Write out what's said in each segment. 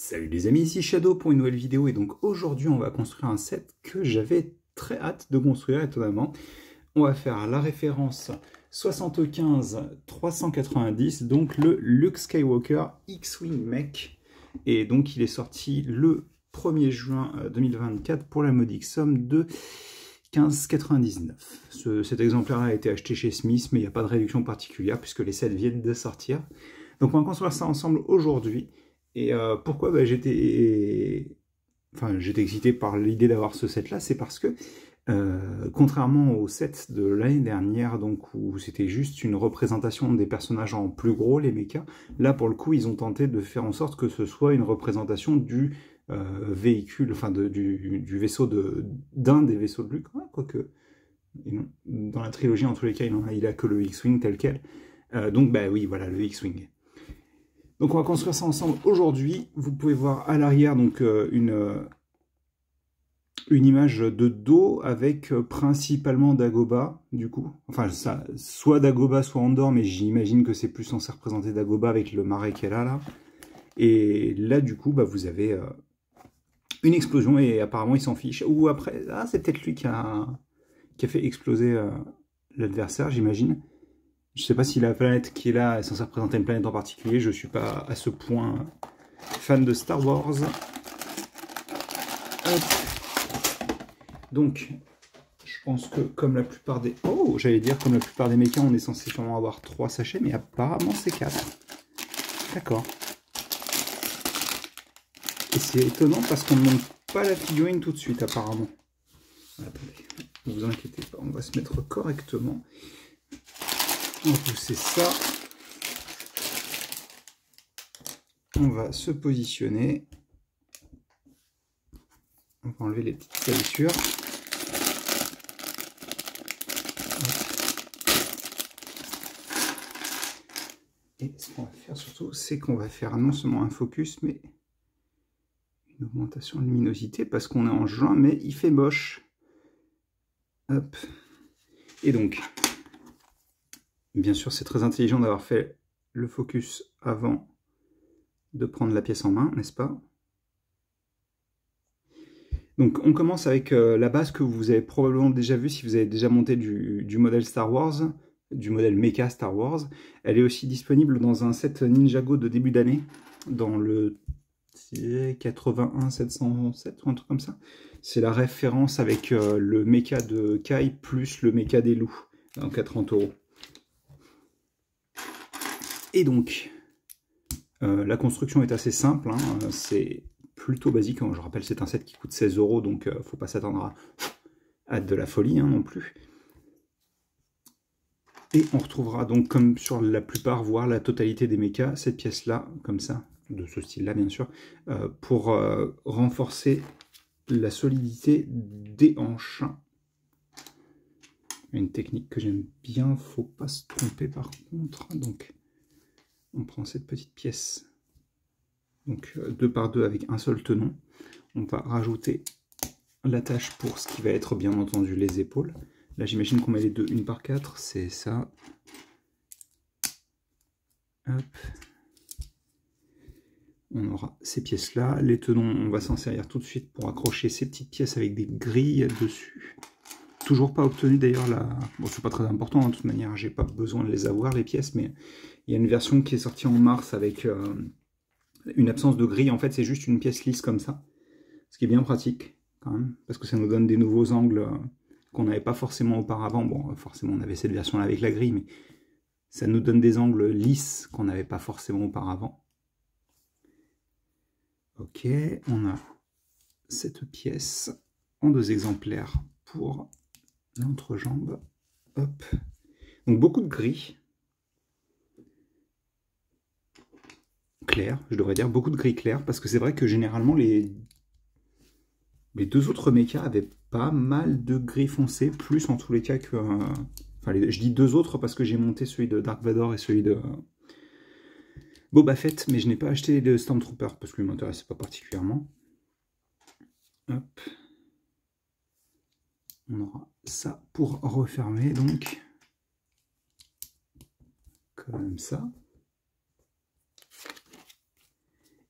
Salut les amis, ici Shadow pour une nouvelle vidéo et donc aujourd'hui on va construire un set que j'avais très hâte de construire étonnamment. On va faire la référence 75-390, donc le Luke Skywalker X-Wing Mech. Et donc il est sorti le 1er juin 2024 pour la modique somme de 15,99. Cet exemplaire a été acheté chez Smith, mais il n'y a pas de réduction particulière puisque les sets viennent de sortir. Donc on va construire ça ensemble aujourd'hui. Et pourquoi j'étais excité par l'idée d'avoir ce set là, c'est parce que contrairement au set de l'année dernière, donc où c'était juste une représentation des personnages en plus gros, les mechas, là pour le coup ils ont tenté de faire en sorte que ce soit une représentation du véhicule, enfin du vaisseau d'un des vaisseaux de Luke, quoique dans la trilogie en tous les cas il a que le X-Wing tel quel, donc bah oui voilà le X-Wing. Donc on va construire ça ensemble aujourd'hui. Vous pouvez voir à l'arrière donc une image de dos avec principalement Dagobah du coup. Enfin ça, soit Dagobah soit Andor, mais j'imagine que c'est plus censé représenter Dagobah avec le marais qu'elle a là. Et là du coup bah, vous avez une explosion et apparemment il s'en fiche. Ou après, ah c'est peut-être lui qui a fait exploser l'adversaire j'imagine. Je ne sais pas si la planète qui est là est censée représenter une planète en particulier. Je ne suis pas à ce point fan de Star Wars. Hop. Donc, je pense que comme la plupart des... Oh, j'allais dire comme la plupart des mechas, on est censé sûrement avoir 3 sachets, mais apparemment c'est 4. D'accord. Et c'est étonnant parce qu'on ne monte pas la figurine tout de suite apparemment. Attendez, ne vous inquiétez pas, on va se mettre correctement. On va pousser ça. On va se positionner. On va enlever les petites salissures. Et ce qu'on va faire surtout, c'est qu'on va faire non seulement un focus, mais une augmentation de luminosité, parce qu'on est en juin, mais il fait moche. Hop. Et donc... Bien sûr, c'est très intelligent d'avoir fait le focus avant de prendre la pièce en main, n'est-ce pas? Donc on commence avec la base que vous avez probablement déjà vue si vous avez déjà monté du modèle Star Wars, du modèle Mecha Star Wars. Elle est aussi disponible dans un set Ninjago de début d'année, dans le 81-707 ou un truc comme ça. C'est la référence avec le Mecha de Kai plus le Mecha des loups, donc à 30 €. Et donc, la construction est assez simple, hein, c'est plutôt basique. Je rappelle, c'est un set qui coûte 16 €, donc il ne faut pas s'attendre à de la folie hein, non plus. Et on retrouvera donc, comme sur la plupart, voire la totalité des mechas, cette pièce-là, comme ça, de ce style-là bien sûr, pour renforcer la solidité des hanches. Une technique que j'aime bien, faut pas se tromper par contre, donc... On prend cette petite pièce, donc 2 par 2 avec un seul tenon. On va rajouter l'attache pour ce qui va être bien entendu les épaules. Là j'imagine qu'on met les deux 1 par 4, c'est ça. Hop. On aura ces pièces là. Les tenons, on va s'en servir tout de suite pour accrocher ces petites pièces avec des grilles dessus. Toujours pas obtenu d'ailleurs là. Bon, c'est pas très important, hein, de toute manière, j'ai pas besoin de les avoir les pièces, mais il y a une version qui est sortie en mars avec une absence de grille. En fait, c'est juste une pièce lisse comme ça, ce qui est bien pratique quand même, parce que ça nous donne des nouveaux angles qu'on n'avait pas forcément auparavant. Bon, forcément, on avait cette version-là avec la grille, mais ça nous donne des angles lisses qu'on n'avait pas forcément auparavant. Ok, on a cette pièce en 2 exemplaires pour l'entrejambe. Hop. Donc beaucoup de gris. Clair, je devrais dire beaucoup de gris clair, parce que c'est vrai que généralement les 2 autres mechas avaient pas mal de gris foncé, plus en tous les cas que... Enfin, je dis 2 autres parce que j'ai monté celui de Dark Vador et celui de Boba Fett, mais je n'ai pas acheté de Stormtrooper parce que lui m'intéressait pas particulièrement. Hop. On aura ça pour refermer, donc. Comme ça.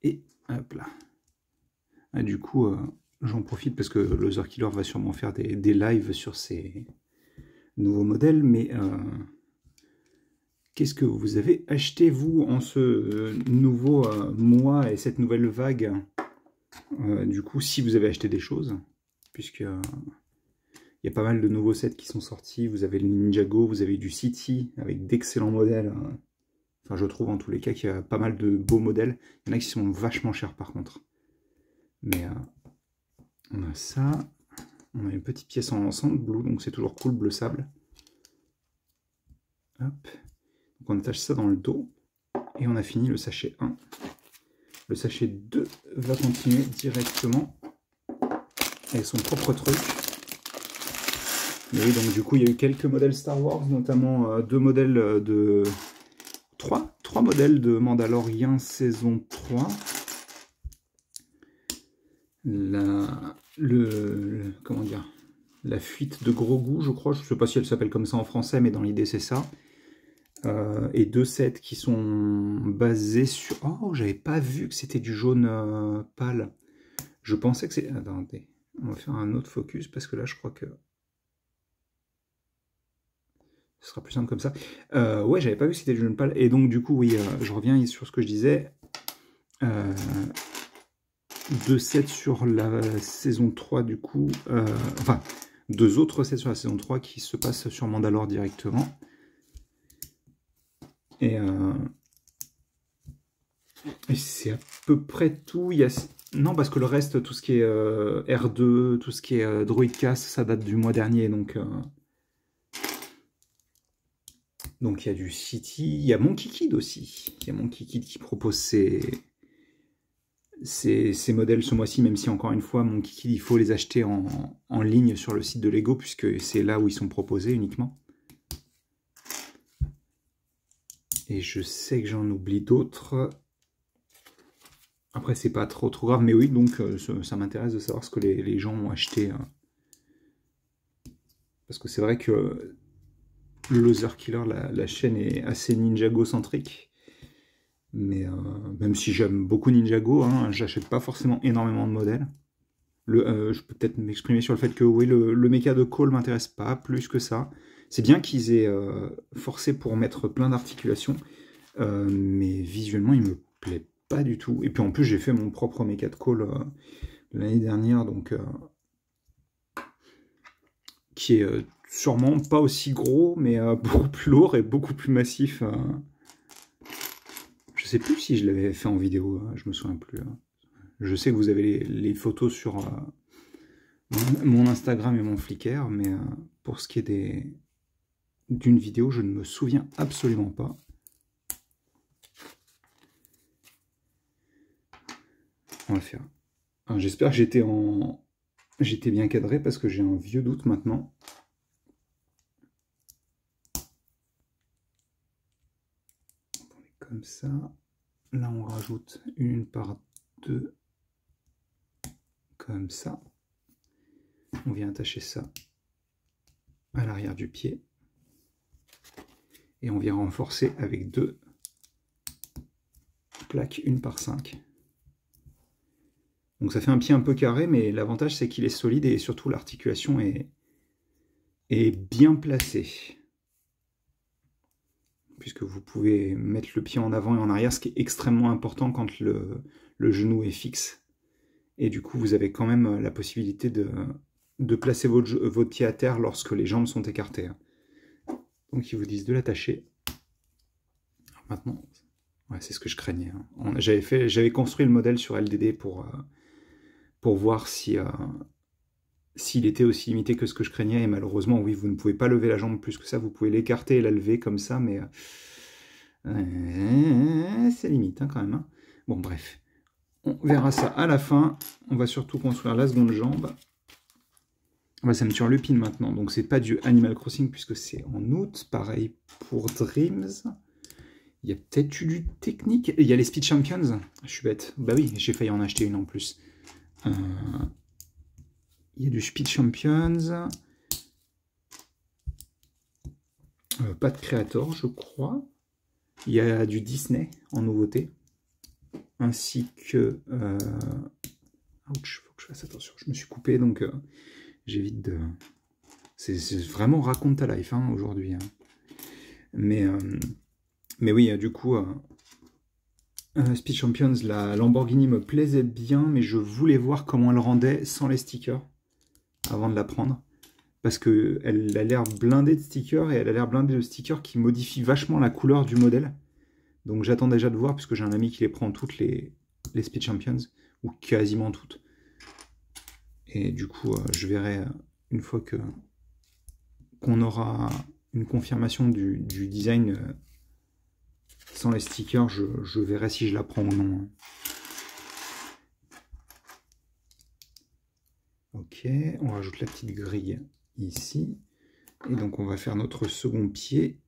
Et Hop là. Ah, du coup, j'en profite parce que Loser Killer va sûrement faire des lives sur ces nouveaux modèles, mais qu'est-ce que vous avez acheté, vous, en ce nouveau mois et cette nouvelle vague? Du coup, si vous avez acheté des choses, puisque il y a pas mal de nouveaux sets qui sont sortis. Vous avez le Ninjago, vous avez du City avec d'excellents modèles. Enfin, je trouve en tous les cas qu'il y a pas mal de beaux modèles. Il y en a qui sont vachement chers par contre. Mais on a ça. On a une petite pièce en ensemble bleu, donc c'est toujours cool, bleu sable. Hop. Donc on attache ça dans le dos. Et on a fini le sachet 1. Le sachet 2 va continuer directement avec son propre truc. Mais oui, donc du coup, il y a eu quelques modèles Star Wars, notamment deux modèles de... Trois modèles de Mandalorian saison 3. Comment dire, la fuite de Grogu, je crois. Je ne sais pas si elle s'appelle comme ça en français, mais dans l'idée, c'est ça. Et deux sets qui sont basés sur... Oh, j'avais pas vu que c'était du jaune pâle. Je pensais que c'est... Attendez, on va faire un autre focus, parce que là, je crois que... Ce sera plus simple comme ça. Ouais, j'avais pas vu que c'était du jaune pâle. Et donc, du coup, oui, je reviens sur ce que je disais. Deux sets sur la saison 3, du coup. Enfin, deux autres sets sur la saison 3 qui se passent sur Mandalore directement. Et c'est à peu près tout. Il y a... Non, parce que le reste, tout ce qui est R2, tout ce qui est Droidcast, ça date du mois dernier, donc... Donc il y a du City, il y a Monkey Kid aussi. Il y a Monkey Kid qui propose ses modèles ce mois-ci, même si encore une fois, Monkey Kid, il faut les acheter en ligne sur le site de Lego, puisque c'est là où ils sont proposés uniquement. Et je sais que j'en oublie d'autres. Après, c'est pas trop grave, mais oui, donc ça m'intéresse de savoir ce que les gens ont acheté. Parce que c'est vrai que... Le Loser Killer, la chaîne est assez Ninjago-centrique. Mais même si j'aime beaucoup Ninjago, hein, j'achète pas forcément énormément de modèles. Je peux peut-être m'exprimer sur le fait que oui, le mecha de Cole m'intéresse pas plus que ça. C'est bien qu'ils aient forcé pour mettre plein d'articulations, mais visuellement, il me plaît pas du tout. Et puis en plus, j'ai fait mon propre mecha de Cole l'année dernière, donc qui est sûrement pas aussi gros, mais beaucoup plus lourd et beaucoup plus massif. Je sais plus si je l'avais fait en vidéo, je me souviens plus. Je sais que vous avez les photos sur mon Instagram et mon Flickr, mais pour ce qui est d'une vidéo, je ne me souviens absolument pas. On va faire. J'espère que j'étais bien cadré parce que j'ai un vieux doute maintenant. Comme ça. Là, on rajoute une par deux. Comme ça. On vient attacher ça à l'arrière du pied. Et on vient renforcer avec deux plaques 1 par 5. Donc ça fait un pied un peu carré, mais l'avantage c'est qu'il est solide et surtout l'articulation est bien placée. Puisque vous pouvez mettre le pied en avant et en arrière, ce qui est extrêmement important quand le genou est fixe. Et du coup, vous avez quand même la possibilité de placer votre pied à terre lorsque les jambes sont écartées. Donc ils vous disent de l'attacher. Maintenant, ouais, c'est ce que je craignais. J'avais construit le modèle sur LDD pour voir s'il était aussi limité que ce que je craignais. Et malheureusement, oui, vous ne pouvez pas lever la jambe plus que ça. Vous pouvez l'écarter et la lever comme ça, mais c'est limite hein, quand même. Hein. Bon, bref. On verra ça à la fin. On va surtout construire la seconde jambe. Ça me tue en lupine maintenant. Donc, c'est pas du Animal Crossing puisque c'est en août. Pareil pour Dreams. Il y a peut-être eu du technique. Il y a les Speed Champions. Je suis bête. Bah oui, j'ai failli en acheter une en plus. Il y a du Speed Champions. Pas de Creator, je crois. Il y a du Disney en nouveauté. ainsi que... Ouch, faut que je fasse attention, je me suis coupé, donc j'évite de... C'est vraiment raconte ta life hein, aujourd'hui. Hein. Mais oui, du coup, Speed Champions, la Lamborghini me plaisait bien, mais je voulais voir comment elle rendait sans les stickers avant de la prendre. Parce qu'elle a l'air blindée de stickers et elle a l'air blindée de stickers qui modifient vachement la couleur du modèle. Donc j'attends déjà de voir, puisque j'ai un ami qui les prend toutes les Speed Champions, ou quasiment toutes. Et du coup, je verrai une fois qu'on aura une confirmation du design sans les stickers, je verrai si je la prends ou non. Ok, on rajoute la petite grille ici. Et donc on va faire notre second pied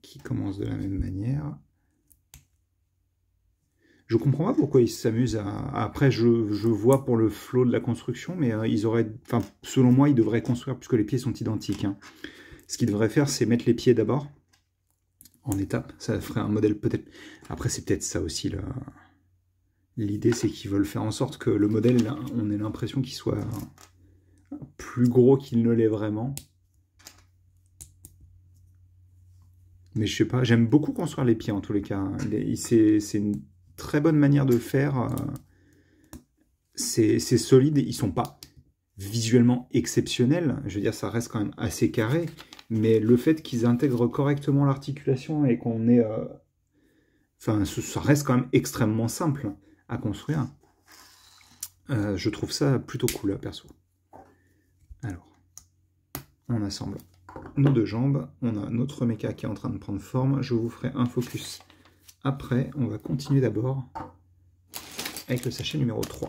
qui commence de la même manière. Je comprends pas pourquoi ils s'amusent à... Après, je vois pour le flow de la construction, mais ils auraient... Enfin, selon moi, ils devraient construire, puisque les pieds sont identiques. Hein. Ce qu'ils devraient faire, c'est mettre les pieds d'abord, en étape. Ça ferait un modèle peut-être... Après, c'est peut-être ça aussi, l'idée, c'est qu'ils veulent faire en sorte que le modèle, là, on ait l'impression qu'il soit plus gros qu'il ne l'est vraiment. Mais je sais pas, j'aime beaucoup construire les pieds, en tous les cas. C'est une très bonne manière de faire. C'est solide, ils sont pas visuellement exceptionnels. Je veux dire, ça reste quand même assez carré. Mais le fait qu'ils intègrent correctement l'articulation et qu'on ait... Enfin, ça reste quand même extrêmement simple à construire. Je trouve ça plutôt cool, perso. Alors, on assemble nos deux jambes. On a notre méca qui est en train de prendre forme. Je vous ferai un focus après. On va continuer d'abord avec le sachet numéro 3.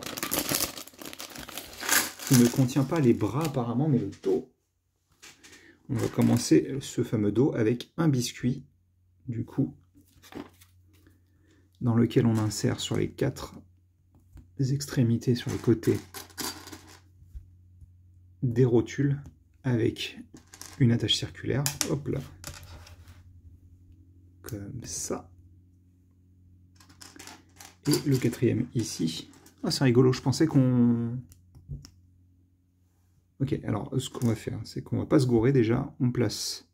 Il ne contient pas les bras apparemment, mais le dos. On va commencer ce fameux dos avec un biscuit, du coup, dans lequel on insère sur les 4 extrémités, sur les côtés, des rotules avec une attache circulaire. Hop là. Comme ça. Et le 4e ici. Ah, c'est rigolo, je pensais qu'on... Ok, alors ce qu'on va faire, c'est qu'on va pas se gourer déjà. On place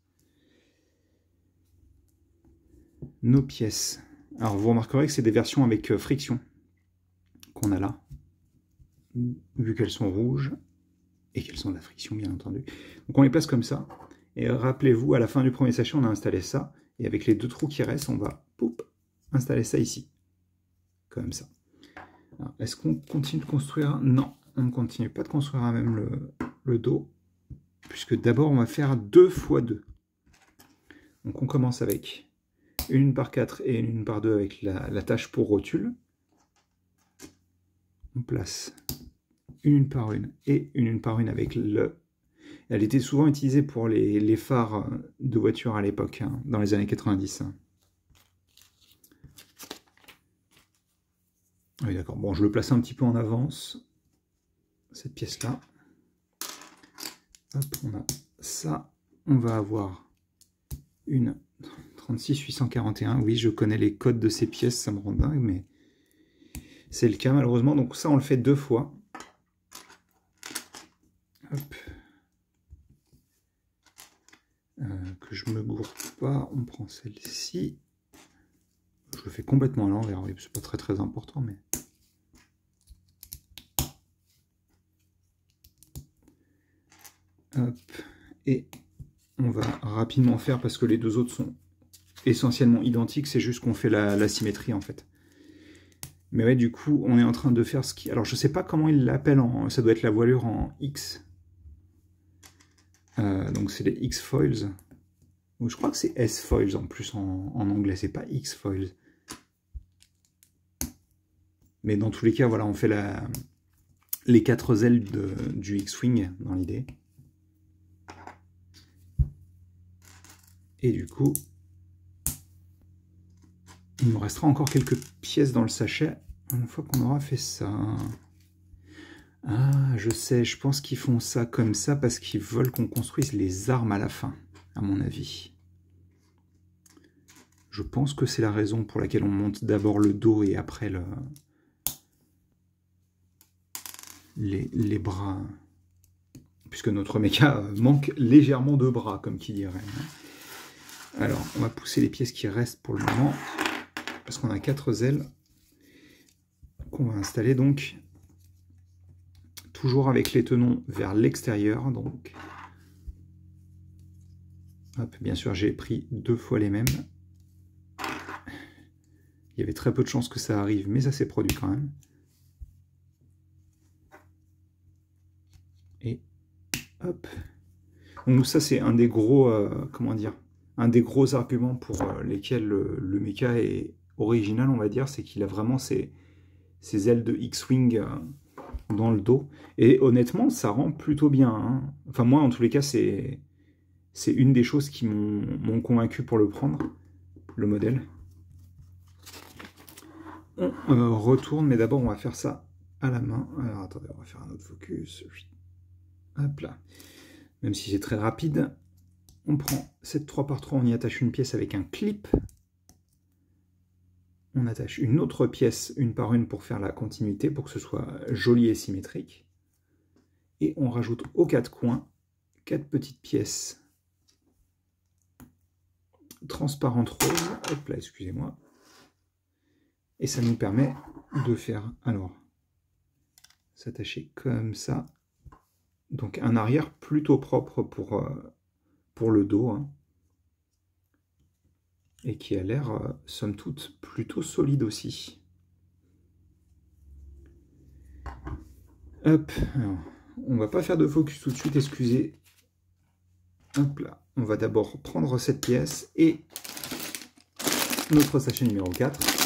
nos pièces. Alors vous remarquerez que c'est des versions avec friction qu'on a là, vu qu'elles sont rouges et qu'elles sont de la friction bien entendu. Donc on les place comme ça. Et rappelez-vous, à la fin du premier sachet, on a installé ça. Et avec les 2 trous qui restent, on va installer ça ici. Comme ça. Est-ce qu'on continue de construire? Non, on ne continue pas de construire à même le dos. Puisque d'abord, on va faire 2 x 2. Donc on commence avec une par 4 et une par 2 avec la tâche pour rotule. On place une par une et une par une avec le... Elle était souvent utilisée pour les phares de voiture à l'époque, hein, dans les années 90. Oui, d'accord. Bon, je le place un petit peu en avance, cette pièce-là. Hop, on a ça. On va avoir une 36841. Oui, je connais les codes de ces pièces, ça me rend dingue, mais c'est le cas malheureusement. Donc ça, on le fait 2 fois. Hop. Que je me gourde pas, on prend celle-ci. Je le fais complètement à l'envers, oui, c'est pas très important, mais... Hop. Et on va rapidement faire, parce que les 2 autres sont essentiellement identiques, c'est juste qu'on fait la symétrie en fait. Mais ouais, du coup, on est en train de faire ce qui... Alors, je sais pas comment ils l'appellent, ça doit être la voilure en X. Donc, c'est les X-foils. Je crois que c'est S-foils en plus en anglais, c'est pas X-foils. Mais dans tous les cas, voilà, on fait les 4 ailes du X-wing dans l'idée. Et du coup, il nous restera encore quelques pièces dans le sachet une fois qu'on aura fait ça. Ah, je sais, je pense qu'ils font ça comme ça parce qu'ils veulent qu'on construise les armes à la fin, à mon avis. Je pense que c'est la raison pour laquelle on monte d'abord le dos et après les bras. Puisque notre méca manque légèrement de bras, comme qui dirait. Alors, on va pousser les pièces qui restent pour le moment, parce qu'on a 4 ailes qu'on va installer, donc, toujours avec les tenons vers l'extérieur. Donc, hop, bien sûr, j'ai pris 2 fois les mêmes. Il y avait très peu de chances que ça arrive, mais ça s'est produit quand même. Et hop. Donc ça, c'est un des gros, comment dire, un des gros arguments pour lesquels le mecha est original, on va dire, c'est qu'il a vraiment ces ailes de X-Wing dans le dos. Et honnêtement, ça rend plutôt bien. Hein. Enfin, moi, en tous les cas, c'est une des choses qui m'ont convaincu pour le prendre, le modèle. On retourne, mais d'abord, on va faire ça à la main. Alors, attendez, on va faire un autre focus. Hop là. Même si c'est très rapide, on prend cette 3x3, on y attache une pièce avec un clip. On attache une autre pièce une par une pour faire la continuité, pour que ce soit joli et symétrique. Et on rajoute aux 4 coins 4 petites pièces transparentes roses. Hop là, excusez-moi. Et ça nous permet de faire, alors, s'attacher comme ça. Donc un arrière plutôt propre pour le dos, hein, et qui a l'air, somme toute, plutôt solide aussi. Hop, alors, on va pas faire de focus tout de suite, excusez. Hop là, on va d'abord prendre cette pièce et notre sachet numéro 4,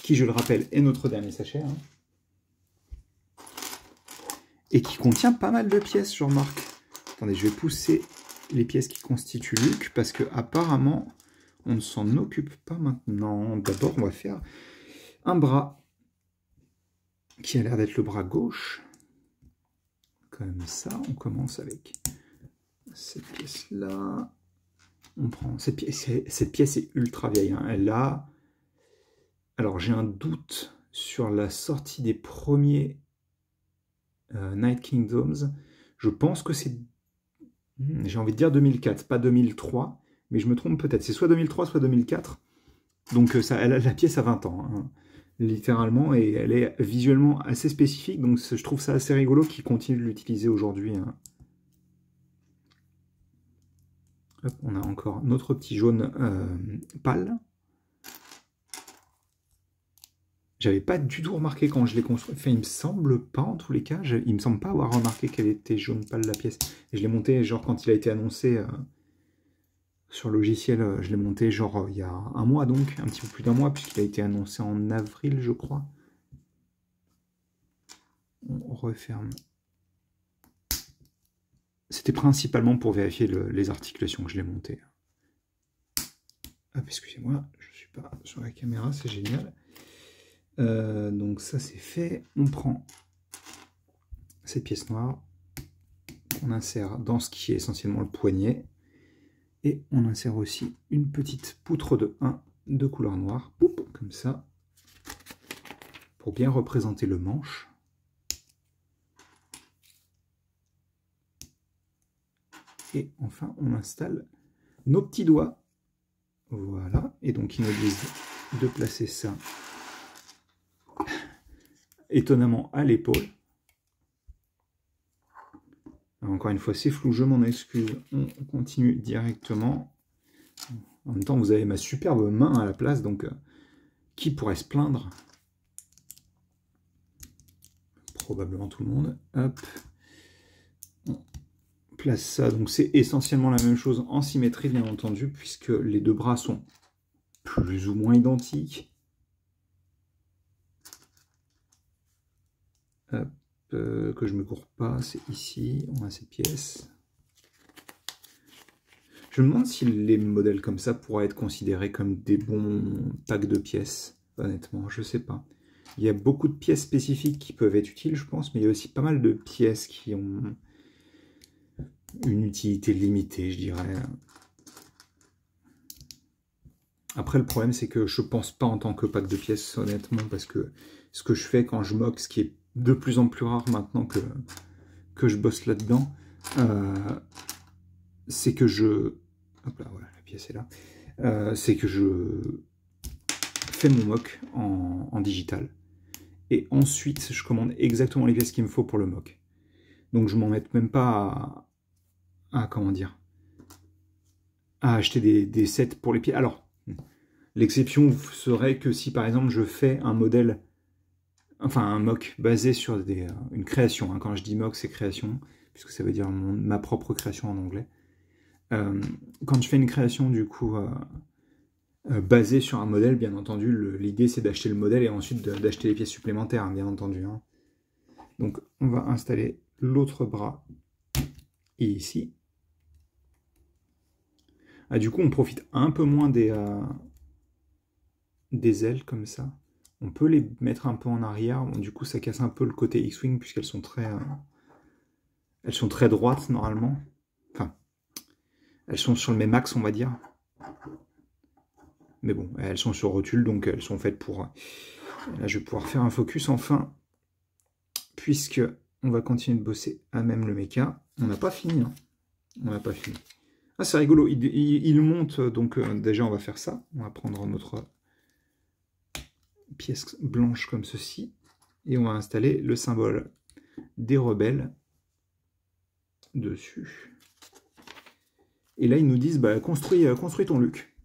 qui, je le rappelle, est notre dernier sachet, hein, et qui contient pas mal de pièces, je remarque. Attendez, je vais pousser les pièces qui constituent Luke, parce que apparemment on ne s'en occupe pas maintenant. D'abord, on va faire un bras, qui a l'air d'être le bras gauche. Comme ça, on commence avec cette pièce-là. On prend cette pièce. Cette pièce est ultra vieille. Hein. Elle a... Alors, j'ai un doute sur la sortie des premiers Night Kingdoms. Je pense que c'est... J'ai envie de dire 2004, pas 2003, mais je me trompe peut-être. C'est soit 2003, soit 2004. Donc, la pièce a 20 ans. Hein. Littéralement, et elle est visuellement assez spécifique, donc je trouve ça assez rigolo qu'ils continuent de l'utiliser aujourd'hui. Hein. Hop, on a encore notre petit jaune pâle. J'avais pas du tout remarqué quand je l'ai construit, enfin il me semble pas en tous les cas, il me semble pas avoir remarqué qu'elle était jaune pâle la pièce. Et je l'ai monté genre quand il a été annoncé sur le logiciel, je l'ai monté genre il y a un mois donc, un petit peu plus d'un mois, puisqu'il a été annoncé en avril je crois. On referme. C'était principalement pour vérifier les articulations que je l'ai monté. Hop, excusez-moi, je ne suis pas sur la caméra, c'est génial. Donc ça c'est fait. On prend cette pièce noire, on insère dans ce qui est essentiellement le poignet, et on insère aussi une petite poutre de 1 de couleur noire, comme ça, pour bien représenter le manche. Et enfin, on installe nos petits doigts. Voilà. Et donc, il nous dit de placer ça étonnamment à l'épaule. Encore une fois, c'est flou, je m'en excuse. On continue directement. En même temps, vous avez ma superbe main à la place, donc qui pourrait se plaindre? Probablement tout le monde. Hop. Place ça, donc c'est essentiellement la même chose en symétrie bien entendu, puisque les deux bras sont plus ou moins identiques. Hop, que je me cours pas, c'est ici, on a ces pièces. Je me demande si les modèles comme ça pourraient être considérés comme des bons packs de pièces, honnêtement, je sais pas. Il y a beaucoup de pièces spécifiques qui peuvent être utiles, je pense, mais il y a aussi pas mal de pièces qui ont une utilité limitée, je dirais. Après, le problème, c'est que je pense pas en tant que pack de pièces, honnêtement, parce que ce que je fais quand je moque, ce qui est de plus en plus rare maintenant que je bosse là-dedans, c'est que je... Hop là, voilà, la pièce est là. C'est que je fais mon mock en digital. Et ensuite, je commande exactement les pièces qu'il me faut pour le mock. Donc, je m'en mets même pas à comment dire, à acheter des sets pour les pièces. Alors, l'exception serait que si, par exemple, je fais un modèle, enfin, un mock basé sur une création. Hein. Quand je dis mock, c'est création, puisque ça veut dire ma propre création en anglais. Quand je fais une création, du coup, basée sur un modèle, bien entendu, l'idée, c'est d'acheter le modèle et ensuite d'acheter les pièces supplémentaires, hein, bien entendu. Hein. Donc, on va installer l'autre bras ici. Ah, du coup, on profite un peu moins des ailes, comme ça. On peut les mettre un peu en arrière. Bon, du coup, ça casse un peu le côté X-Wing, puisqu'elles sont très droites, normalement. Enfin, elles sont sur le même axe, on va dire. Mais bon, elles sont sur rotule, donc elles sont faites pour... Là, je vais pouvoir faire un focus, enfin, puisque on va continuer de bosser à même le mecha. On n'a pas fini, hein. On n'a pas fini. Ah, c'est rigolo, il monte, donc déjà, on va faire ça. On va prendre notre pièce blanche comme ceci, et on va installer le symbole des rebelles dessus. Et là, ils nous disent, bah, construis ton Luke.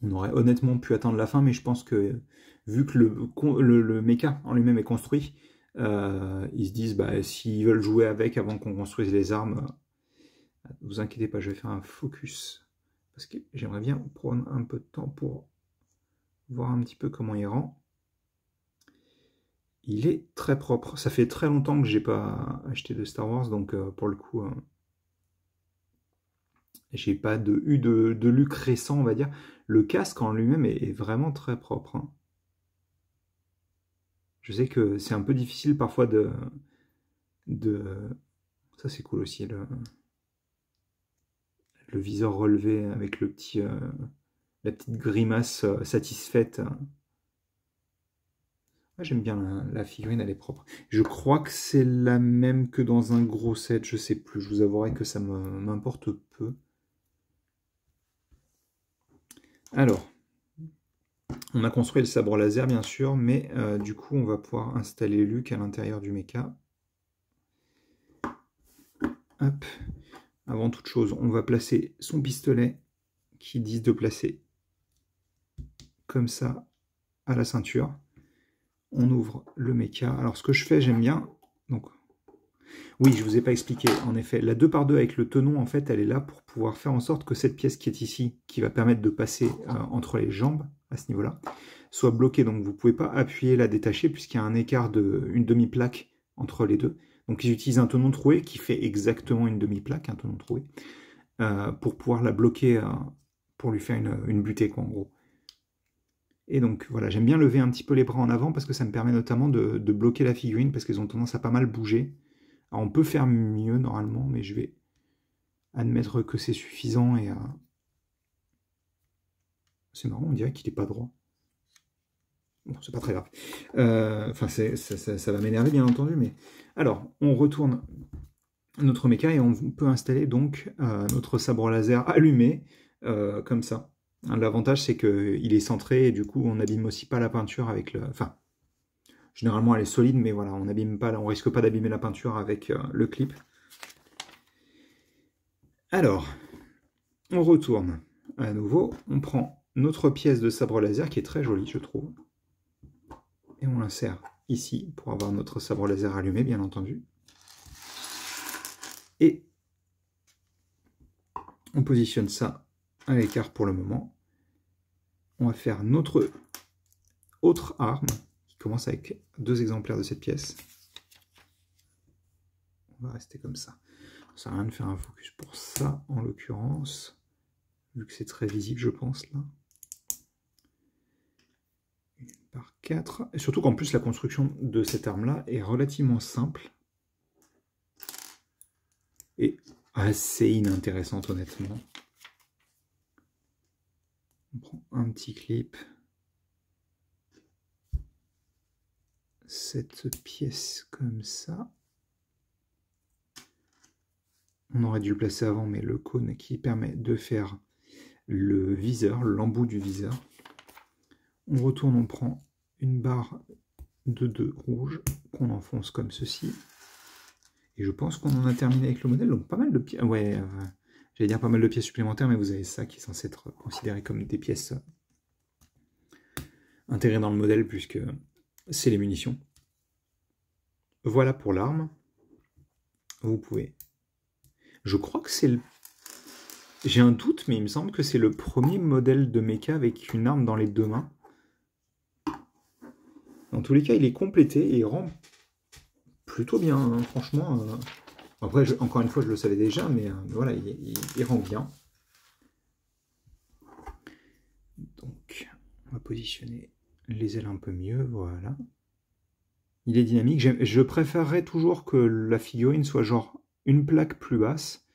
On aurait honnêtement pu attendre la fin, mais je pense que, vu que le mecha en lui-même est construit, ils se disent, bah, s'ils veulent jouer avec avant qu'on construise les armes, ne vous inquiétez pas, je vais faire un focus, parce que j'aimerais bien prendre un peu de temps pour voir un petit peu comment il rend. Il est très propre. Ça fait très longtemps que j'ai pas acheté de Star Wars, donc pour le coup, j'ai pas eu de Luke récent, on va dire. Le casque en lui-même est vraiment très propre. Hein. Je sais que c'est un peu difficile parfois de... Ça c'est cool aussi, le viseur relevé avec la petite grimace satisfaite. Ah, j'aime bien la figurine, elle est propre. Je crois que c'est la même que dans un gros set, je sais plus. Je vous avouerai que ça m'importe peu. Alors, on a construit le sabre laser, bien sûr, mais du coup, on va pouvoir installer Luke à l'intérieur du mecha. Hop. Avant toute chose, on va placer son pistolet, qui disent de placer comme ça à la ceinture. On ouvre le mecha. Alors, ce que je fais, j'aime bien... Donc, oui, je ne vous ai pas expliqué. En effet, la 2x2 avec le tenon, en fait, elle est là pour pouvoir faire en sorte que cette pièce qui est ici, qui va permettre de passer entre les jambes, à ce niveau-là, soit bloquée. Donc, vous ne pouvez pas appuyer, la détacher, puisqu'il y a un écart d'une demi-plaque entre les deux. Donc, ils utilisent un tenon troué qui fait exactement une demi-plaque, un tenon troué, pour pouvoir la bloquer, pour lui faire une butée, quoi, en gros. Et donc, voilà, j'aime bien lever un petit peu les bras en avant, parce que ça me permet notamment de bloquer la figurine, parce qu'elles ont tendance à pas mal bouger. Alors, on peut faire mieux normalement, mais je vais admettre que c'est suffisant et c'est marrant, on dirait qu'il n'est pas droit. Bon, c'est pas très grave. Enfin, ça va m'énerver bien entendu, mais... Alors, on retourne notre méca et on peut installer donc notre sabre laser allumé, comme ça. L'avantage, c'est qu'il est centré et du coup, on n'abîme aussi pas la peinture avec le... Enfin, généralement, elle est solide, mais voilà, on risque pas d'abîmer la peinture avec le clip. Alors, on retourne à nouveau, on prend notre pièce de sabre laser qui est très jolie, je trouve, et on l'insère ici pour avoir notre sabre laser allumé, bien entendu. Et on positionne ça à l'écart pour le moment. On va faire notre autre arme qui commence avec 2 exemplaires de cette pièce. On va rester comme ça. Ça sert à rien de faire un focus pour ça, en l'occurrence, vu que c'est très visible, je pense, là. 1 par 4. Et surtout qu'en plus, la construction de cette arme-là est relativement simple. Et assez inintéressante, honnêtement. On prend un petit clip. Cette pièce comme ça. On aurait dû le placer avant, mais le cône qui permet de faire le viseur, l'embout du viseur. On retourne, on prend une barre de 2 rouge qu'on enfonce comme ceci. Et je pense qu'on en a terminé avec le modèle, donc pas mal de pièces. Ouais, j'allais dire pas mal de pièces supplémentaires, mais vous avez ça qui est censé être considéré comme des pièces intégrées dans le modèle, puisque c'est les munitions. Voilà pour l'arme. Vous pouvez... Je crois que c'est le... J'ai un doute, mais il me semble que c'est le premier modèle de mecha avec une arme dans les 2 mains. Dans tous les cas, il est complété et il rend plutôt bien, hein, franchement. Après, encore une fois, je le savais déjà, mais voilà, il rend bien. Donc, on va positionner les ailes un peu mieux, voilà. Il est dynamique. Je préférerais toujours que la figurine soit genre une plaque plus basse.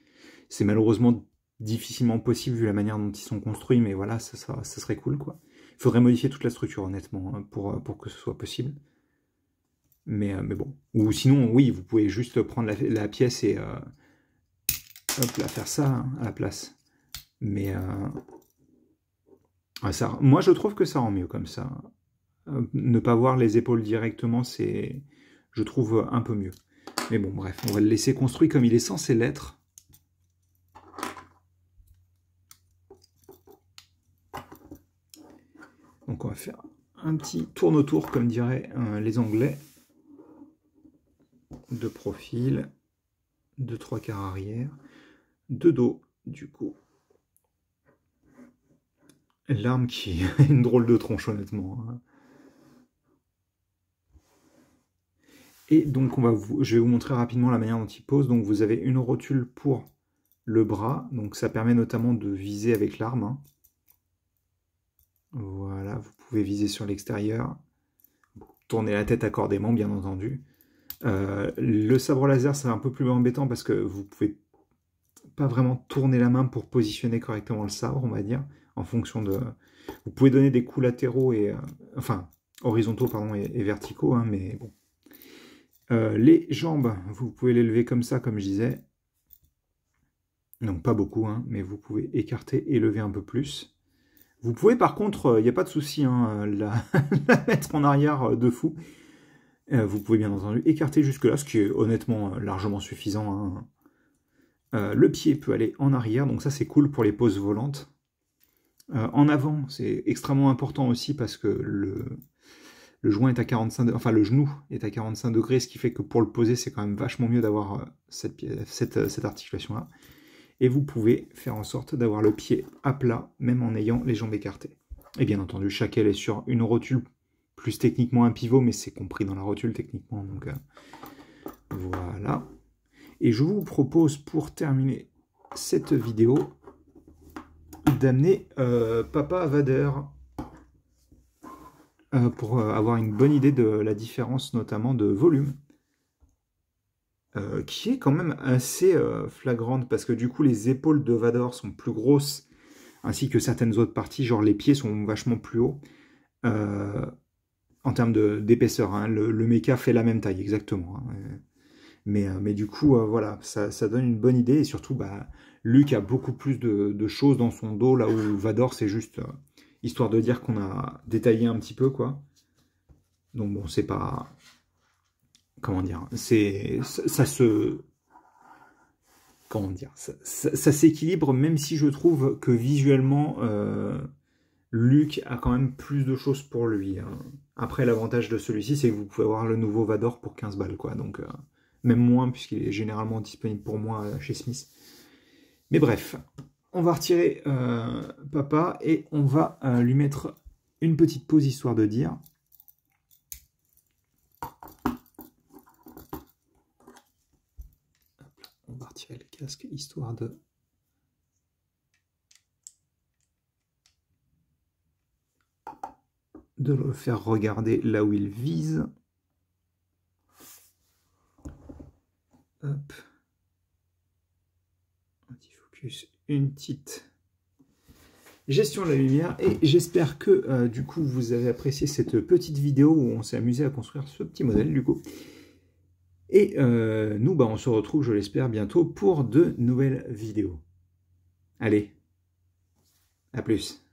C'est malheureusement difficilement possible vu la manière dont ils sont construits, mais voilà, ça serait cool, quoi. Il faudrait modifier toute la structure, honnêtement, hein, pour que ce soit possible. Mais bon. Ou sinon, oui, vous pouvez juste prendre la pièce et hop, là, faire ça hein, à la place. Mais ça, moi, je trouve que ça rend mieux comme ça. Ne pas voir les épaules directement, c'est, je trouve, un peu mieux. Mais bon, bref, on va le laisser construit comme il est censé l'être. Donc on va faire un petit tourne-autour, comme diraient les Anglais. De profil, de 3/4 arrière, de dos, du coup. L'arme qui a une drôle de tronche, honnêtement. Et donc, je vais vous montrer rapidement la manière dont il pose. Donc, vous avez une rotule pour le bras. Donc, ça permet notamment de viser avec l'arme. Hein. Voilà, vous pouvez viser sur l'extérieur. Tournez la tête accordément, bien entendu. Le sabre laser, c'est un peu plus embêtant parce que vous pouvez pas vraiment tourner la main pour positionner correctement le sabre, on va dire, en fonction de... Vous pouvez donner des coups latéraux et... enfin, horizontaux, pardon, et verticaux, hein, mais bon. Les jambes, vous pouvez les lever comme ça, comme je disais. Donc pas beaucoup, hein, mais vous pouvez écarter et lever un peu plus. Vous pouvez par contre, il n'y a pas de souci, hein, la mettre en arrière de fou. Vous pouvez bien entendu écarter jusque-là, ce qui est honnêtement largement suffisant. Hein. Le pied peut aller en arrière, donc ça c'est cool pour les poses volantes. En avant, c'est extrêmement important aussi parce que le joint est à 45 degrés, enfin le genou est à 45 degrés, ce qui fait que pour le poser, c'est quand même vachement mieux d'avoir cette articulation-là. Et vous pouvez faire en sorte d'avoir le pied à plat, même en ayant les jambes écartées. Et bien entendu, chaque aile est sur une rotule, plus techniquement un pivot, mais c'est compris dans la rotule techniquement, donc voilà. Et je vous propose, pour terminer cette vidéo, d'amener Papa Vader pour avoir une bonne idée de la différence, notamment de volume, qui est quand même assez flagrante, parce que du coup, les épaules de Vador sont plus grosses, ainsi que certaines autres parties, genre les pieds sont vachement plus hauts, en termes d'épaisseur. Hein. Le mecha fait la même taille, exactement. Hein. Mais du coup, voilà, ça donne une bonne idée, et surtout, bah, Luke a beaucoup plus de choses dans son dos, là où Vador, c'est juste histoire de dire qu'on a détaillé un petit peu, quoi. Donc bon, c'est pas... Comment dire, ça se... Comment dire, ça s'équilibre, même si je trouve que visuellement, Luke a quand même plus de choses pour lui. Hein. Après, l'avantage de celui-ci, c'est que vous pouvez avoir le nouveau Vador pour 15 balles, quoi. Donc, même moins, puisqu'il est généralement disponible pour moi chez Smith. Mais bref, on va retirer Papa, et on va lui mettre une petite pause, histoire de dire... On va retirer le casque, histoire de le faire regarder là où il vise. Hop. Un petit focus, une petite gestion de la lumière. Et j'espère que du coup vous avez apprécié cette petite vidéo où on s'est amusé à construire ce petit modèle du coup. Et nous, on se retrouve, je l'espère, bientôt pour de nouvelles vidéos. Allez, à plus.